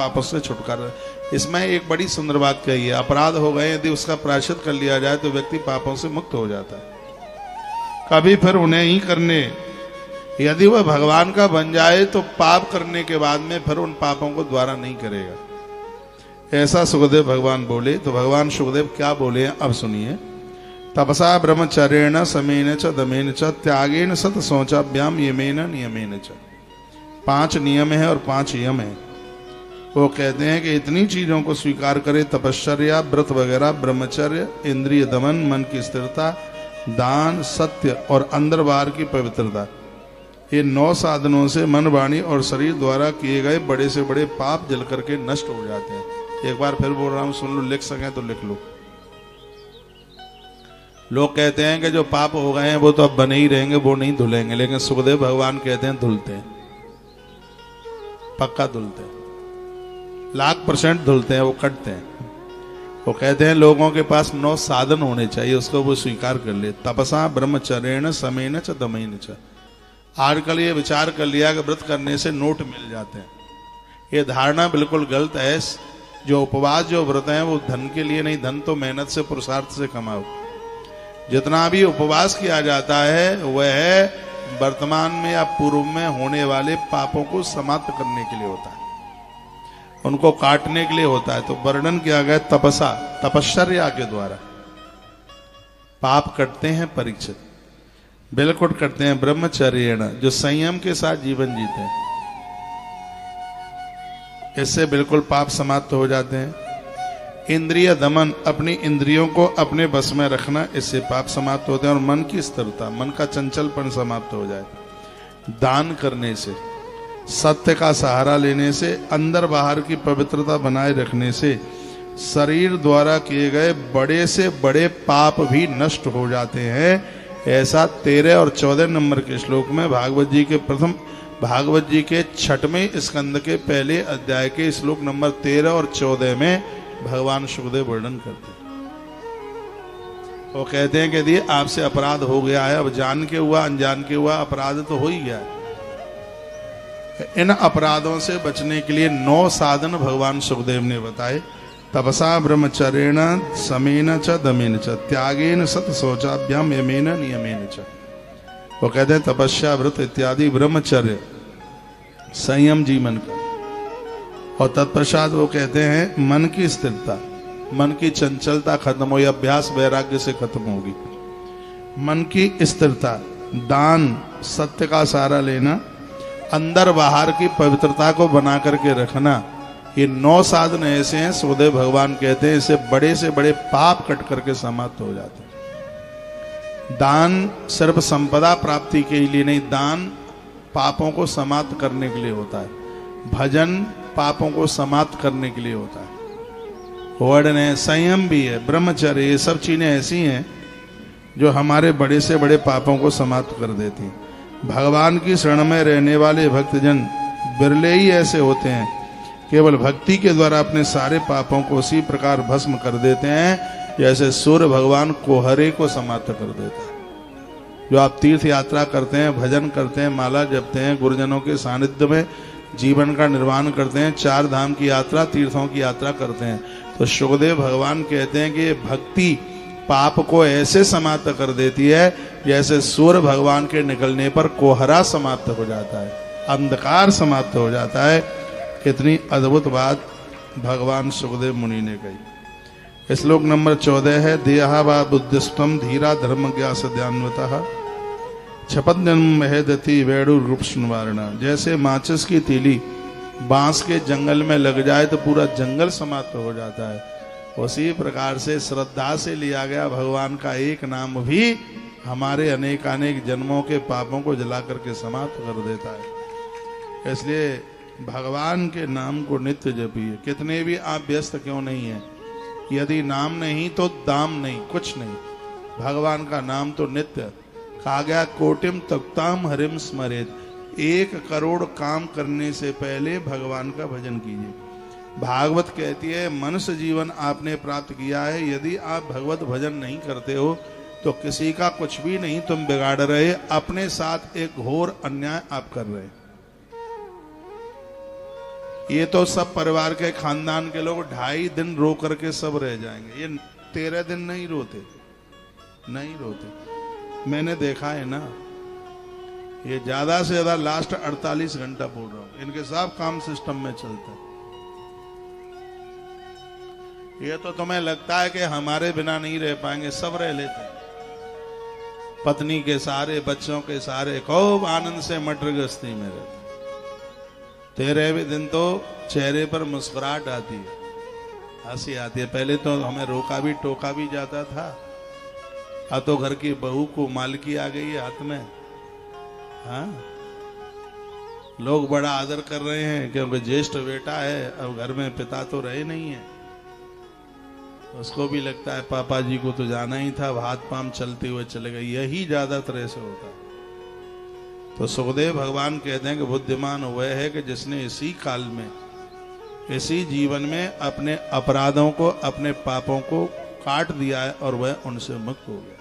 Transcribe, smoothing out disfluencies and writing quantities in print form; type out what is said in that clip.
पापों से छुटकारा। इसमें एक बड़ी सुंदर बात कही है, अपराध हो गए यदि उसका प्रायश्चित कर लिया जाए तो व्यक्ति पापों से मुक्त हो जाता है, कभी फिर उन्हें ही करने। यदि वह भगवान का बन जाए तो पाप करने के बाद में फिर उन पापों को दोबारा नहीं करेगा। ऐसा सुखदेव भगवान बोले। तो भगवान सुखदेव क्या बोले हैं अब सुनिए। तपसा ब्रह्मचर्येण समेन च दमेन च त्यागेन सत शौचाभ्याम यमेन नियमेन च। 5 नियम है और 5 यम है। वो कहते हैं कि इतनी चीजों को स्वीकार करे, तपश्चर्या, व्रत वगैरह, ब्रह्मचर्य, इंद्रिय दमन, मन की स्थिरता, दान, सत्य और अंदर बाहर की पवित्रता, ये 9 साधनों से मन, वाणी और शरीर द्वारा किए गए बड़े से बड़े पाप जल करके नष्ट हो जाते हैं। एक बार फिर बोल रहा हूं, सुन लो, लिख सकें तो लिख लो। लोग कहते हैं कि जो पाप हो गए हैं वो तो अब बने ही रहेंगे, वो नहीं धुलेंगे, लेकिन सुखदेव भगवान कहते हैं धुलते हैं, पक्का धुलते हैं, 100% धुलते हैं, वो कटते हैं। वो कहते हैं लोगों के पास 9 साधन होने चाहिए, उसको वो स्वीकार कर ले। तपसा ब्रह्मचर्येण समेन च दमेन च। आजकल ये विचार कर लिया कि व्रत करने से नोट मिल जाते हैं। ये धारणा बिल्कुल गलत है। जो उपवास, जो व्रत है वो धन के लिए नहीं, धन तो मेहनत से, पुरुषार्थ से कमाओ। जितना भी उपवास किया जाता है वह वर्तमान में या पूर्व में होने वाले पापों को समाप्त करने के लिए होता है, उनको काटने के लिए होता है। तो वर्णन किया गया तपसा, तपश्चर्या के द्वारा पाप कटते हैं परीक्षित, बिल्कुल कटते हैं। ब्रह्मचर्येण, जो संयम के साथ जीवन जीते हैं, इससे बिल्कुल पाप समाप्त हो जाते हैं। इंद्रिय दमन, अपनी इंद्रियों को अपने बस में रखना, इससे पाप समाप्त होते हैं। और मन की स्थिरता, मन का चंचलपन समाप्त हो जाए। दान करने से, सत्य का सहारा लेने से, अंदर बाहर की पवित्रता बनाए रखने से शरीर द्वारा किए गए बड़े से बड़े पाप भी नष्ट हो जाते हैं। ऐसा 13 और 14 नंबर के श्लोक में भागवत जी के 6वें स्कंद के पहले अध्याय के श्लोक नंबर 13 और 14 में भगवान सुखदेव वर्णन करते हैं। वो कहते हैं कि यदि आपसे अपराध हो गया है, अब जान के हुआ अनजान के हुआ, अपराध तो हो ही गया है। इन अपराधों से बचने के लिए 9 साधन भगवान सुखदेव ने बताए। तपसा ब्रह्मचर्येण समेन च दमेन च त्यागेन सत शौचाभ्याम यमेन नियमेन च। वो कहते हैं तपस्या, व्रत इत्यादि, ब्रह्मचर्य, संयम जीवन का, और तत्पश्चात वो कहते हैं मन की स्थिरता, मन की चंचलता खत्म हो, अभ्यास वैराग्य से खत्म होगी। मन की स्थिरता, दान, सत्य का सहारा लेना, अंदर बाहर की पवित्रता को बना करके रखना, ये 9 साधन ऐसे हैं, सुखदेव भगवान कहते हैं इससे बड़े से बड़े पाप कट करके समाप्त हो जाते हैं। दान सिर्फ संपदा प्राप्ति के लिए नहीं, दान पापों को समाप्त करने के लिए होता है। भजन पापों को समाप्त करने के लिए होता है। वर्ण है, संयम भी है, ब्रह्मचर्य, ये सब चीजें ऐसी हैं जो हमारे बड़े से बड़े पापों को समाप्त कर देती हैं। भगवान की शरण में रहने वाले भक्तजन बिरले ही ऐसे होते हैं, केवल भक्ति के द्वारा अपने सारे पापों को उसी प्रकार भस्म कर देते हैं जैसे सूर्य भगवान कोहरे को समाप्त कर देता है। जो आप तीर्थ यात्रा करते हैं, भजन करते हैं, माला जपते हैं, गुरुजनों के सानिध्य में जीवन का निर्माण करते हैं, 4 धाम की यात्रा, तीर्थों की यात्रा करते हैं, तो सुखदेव भगवान कहते हैं कि भक्ति पाप को ऐसे समाप्त कर देती है जैसे सूर्य भगवान के निकलने पर कोहरा समाप्त हो जाता है, अंधकार समाप्त हो जाता है। कितनी अद्भुत बात भगवान सुखदेव मुनि ने कही। श्लोक नंबर 14 है, देहा वा बुद्धिस्त्वं धीरा धर्म ज्ञास ध्यानवतः छपद्यम महेदति वेणु रूपवारणा। जैसे माचिस की तीली बांस के जंगल में लग जाए तो पूरा जंगल समाप्त हो जाता है, उसी प्रकार से श्रद्धा से लिया गया भगवान का एक नाम भी हमारे अनेक जन्मों के पापों को जला करके समाप्त कर देता है। इसलिए भगवान के नाम को नित्य जपिए, कितने भी आप व्यस्त क्यों नहीं है। यदि नाम नहीं तो दाम नहीं, कुछ नहीं। भगवान का नाम तो नित्य। कहा गया कोटिम तक्ताम हरिम स्मरेत, 1 करोड़ काम करने से पहले भगवान का भजन कीजिए। भागवत कहती है मनुष्य जीवन आपने प्राप्त किया है, यदि आप भगवत भजन नहीं करते हो तो किसी का कुछ भी नहीं तुम बिगाड़ रहे, अपने साथ एक घोर अन्याय आप कर रहे। ये तो सब परिवार के खानदान के लोग 2.5 दिन रो करके सब रह जाएंगे। ये 13 दिन नहीं रोते, नहीं रोते। मैंने देखा है ना, ये ज्यादा से ज्यादा लास्ट 48 घंटा बोल रहा हूं, इनके सब काम सिस्टम में चलता है। ये तो तुम्हें लगता है कि हमारे बिना नहीं रह पाएंगे, सब रह लेते हैं। पत्नी के सहारे, बच्चों के सहारे खूब आनंद से मटर गश्ती में रहते। 13वें दिन तो चेहरे पर मुस्कुराहट आती है, हंसी आती है। पहले तो हमें रोका भी टोका भी जाता था, अब तो घर की बहू को मालकी आ गई है हाथ में। हाँ, लोग बड़ा आदर कर रहे हैं क्योंकि ज्येष्ठ बेटा है, अब घर में पिता तो रहे नहीं है। उसको भी लगता है पापा जी को तो जाना ही था, हाथ पांव चलते हुए चले गए। यही ज्यादातर ऐसे होता है। तो सुखदेव भगवान कहते हैं कि बुद्धिमान वह है कि जिसने इसी काल में, इसी जीवन में अपने अपराधों को, अपने पापों को काट दिया है और वह उनसे मुक्त हो गया।